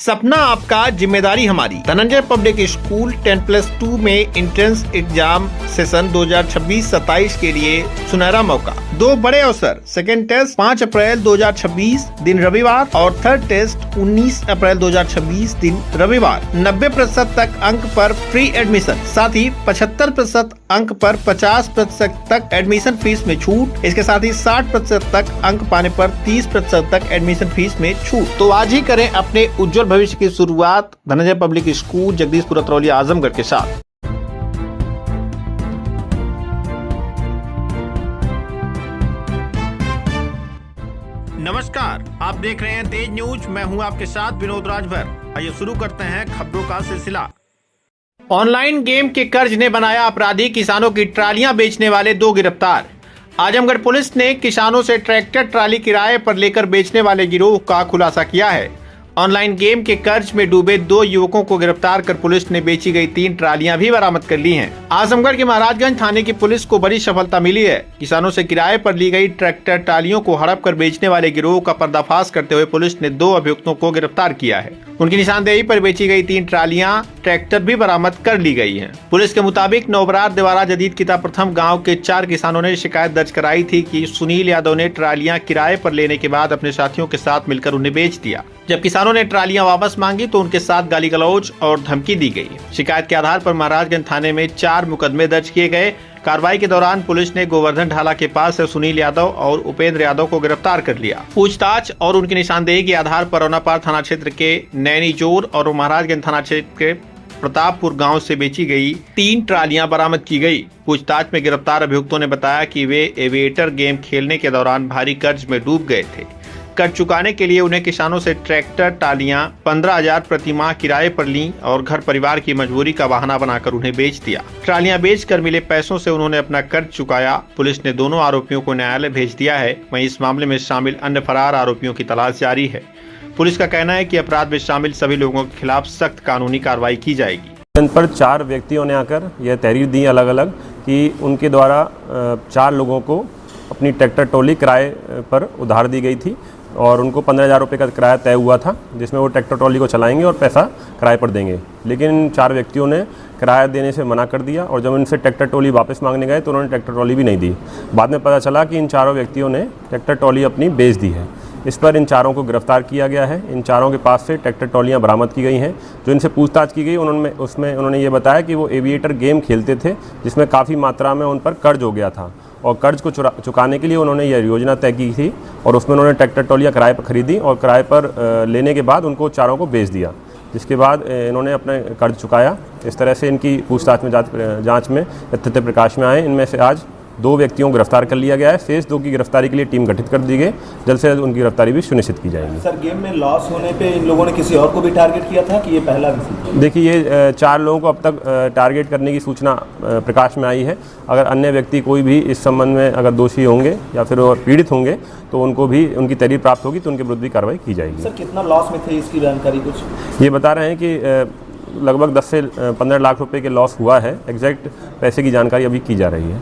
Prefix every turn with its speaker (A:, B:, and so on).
A: सपना आपका जिम्मेदारी हमारी। धनंजय पब्लिक स्कूल 10+2 में एंट्रेंस एग्जाम सेशन 2026-27 के लिए सुनहरा मौका। दो बड़े अवसर, सेकेंड टेस्ट 5 अप्रैल 2026 दिन रविवार और थर्ड टेस्ट 19 अप्रैल 2026 दिन रविवार। 90% तक अंक पर फ्री एडमिशन, साथ ही 75% अंक पर 50% तक एडमिशन फीस में छूट। इसके साथ ही 60% तक अंक पाने पर 30% तक एडमिशन फीस में छूट। तो आज ही करें अपने उज्जवल भविष्य की शुरुआत धनंजय पब्लिक स्कूल जगदीशपुर अतरौली आजमगढ़ के साथ। नमस्कार, आप देख रहे हैं तेज न्यूज। मैं हूं आपके साथ विनोद राजभर। आइए शुरू करते हैं खबरों का सिलसिला। ऑनलाइन गेम के कर्ज ने बनाया अपराधी, किसानों की ट्रालियां बेचने वाले 2 गिरफ्तार। आजमगढ़ पुलिस ने किसानों से ट्रैक्टर ट्राली किराए पर लेकर बेचने वाले गिरोह का खुलासा किया है। ऑनलाइन गेम के कर्ज में डूबे 2 युवकों को गिरफ्तार कर पुलिस ने बेची गई 3 ट्रालियां भी बरामद कर ली हैं। आजमगढ़ के महाराजगंज थाने की पुलिस को बड़ी सफलता मिली है। किसानों से किराए पर ली गई ट्रैक्टर ट्रालियों को हड़प कर बेचने वाले गिरोह का पर्दाफाश करते हुए पुलिस ने 2 अभियुक्तों को गिरफ्तार किया है। उनकी निशानदेही पर बेची गई 3 ट्रालियां ट्रैक्टर भी बरामद कर ली गई हैं। पुलिस के मुताबिक नौबरार देवारा जदीद किता प्रथम गांव के 4 किसानों ने शिकायत दर्ज कराई थी कि सुनील यादव ने ट्रालियां किराए पर लेने के बाद अपने साथियों के साथ मिलकर उन्हें बेच दिया। जब किसानों ने ट्रालियां वापस मांगी तो उनके साथ गाली गलौज और धमकी दी गई। शिकायत के आधार पर महाराजगंज थाने में 4 मुकदमे दर्ज किए गए। कार्रवाई के दौरान पुलिस ने गोवर्धन ढाला के पास से सुनील यादव और उपेंद्र यादव को गिरफ्तार कर लिया। पूछताछ और उनकी निशानदेही के आधार पर औनापार थाना क्षेत्र के नैनी जोर और महाराजगंज थाना क्षेत्र के प्रतापपुर गांव से बेची गई 3 ट्रालियां बरामद की गई। पूछताछ में गिरफ्तार अभियुक्तों ने बताया कि वे एविएटर गेम खेलने के दौरान भारी कर्ज में डूब गए थे। कर्ज चुकाने के लिए उन्हें किसानों से ट्रैक्टर ट्रालियां 15,000 प्रति माह किराए पर लीं और घर परिवार की मजबूरी का बहाना बनाकर उन्हें बेच दिया। ट्रालियां बेचकर मिले पैसों से उन्होंने अपना कर्ज चुकाया। पुलिस ने दोनों आरोपियों को न्यायालय भेज दिया है। वहीं इस मामले में शामिल अन्य फरार आरोपियों की तलाश जारी है। पुलिस का कहना है कि अपराध में शामिल सभी लोगों के खिलाफ सख्त कानूनी कार्रवाई की जाएगी।
B: इन पर 4 व्यक्तियों ने आकर यह तहरीर दी अलग अलग कि उनके द्वारा 4 लोगों को अपनी ट्रैक्टर ट्रॉली किराए पर उधार दी गई थी और उनको 15,000 रुपये का किराया तय हुआ था, जिसमें वो ट्रैक्टर ट्रॉली को चलाएंगे और पैसा किराए पर देंगे। लेकिन इन 4 व्यक्तियों ने किराया देने से मना कर दिया और जब इनसे ट्रैक्टर ट्रॉली वापस मांगने गए तो उन्होंने ट्रैक्टर ट्रॉली भी नहीं दी। बाद में पता चला कि इन 4 व्यक्तियों ने ट्रैक्टर ट्रॉली अपनी बेच दी है। इस पर इन 4 को गिरफ्तार किया गया है। इन 4 के पास से ट्रैक्टर ट्रॉलियाँ बरामद की गई हैं। जो इनसे पूछताछ की गई उसमें उन्होंने ये बताया कि वो एविएटर गेम खेलते थे, जिसमें काफ़ी मात्रा में उन पर कर्ज हो गया था और कर्ज को चुकाने के लिए उन्होंने यह योजना तय की थी और उसमें उन्होंने ट्रैक्टर ट्रॉलियाँ किराए पर खरीदी और किराए पर लेने के बाद उनको 4 को बेच दिया, जिसके बाद इन्होंने अपना कर्ज चुकाया। इस तरह से इनकी पूछताछ में जांच में तथ्य प्रकाश में आए। इनमें से आज 2 व्यक्तियों को गिरफ्तार कर लिया गया है। शेष 2 की गिरफ्तारी के लिए टीम गठित कर दी गई। जल्द से जल्द उनकी गिरफ्तारी भी सुनिश्चित की जाएगी।
C: सर, गेम में लॉस होने पे इन लोगों ने किसी और को भी टारगेट किया था कि ये पहला?
B: देखिए, ये 4 लोगों को अब तक टारगेट करने की सूचना प्रकाश में आई है। अगर अन्य व्यक्ति कोई भी इस संबंध में अगर दोषी होंगे या फिर और पीड़ित होंगे तो उनको भी उनकी तहरीर प्राप्त होगी तो उनके विरुद्ध भी कार्रवाई की जाएगी।
C: सर, कितना लॉस में थे इसकी जानकारी कुछ?
B: ये बता रहे हैं कि लगभग 10 से 15 लाख रुपए के लॉस हुआ है। एग्जैक्ट पैसे की जानकारी अभी की जा रही है।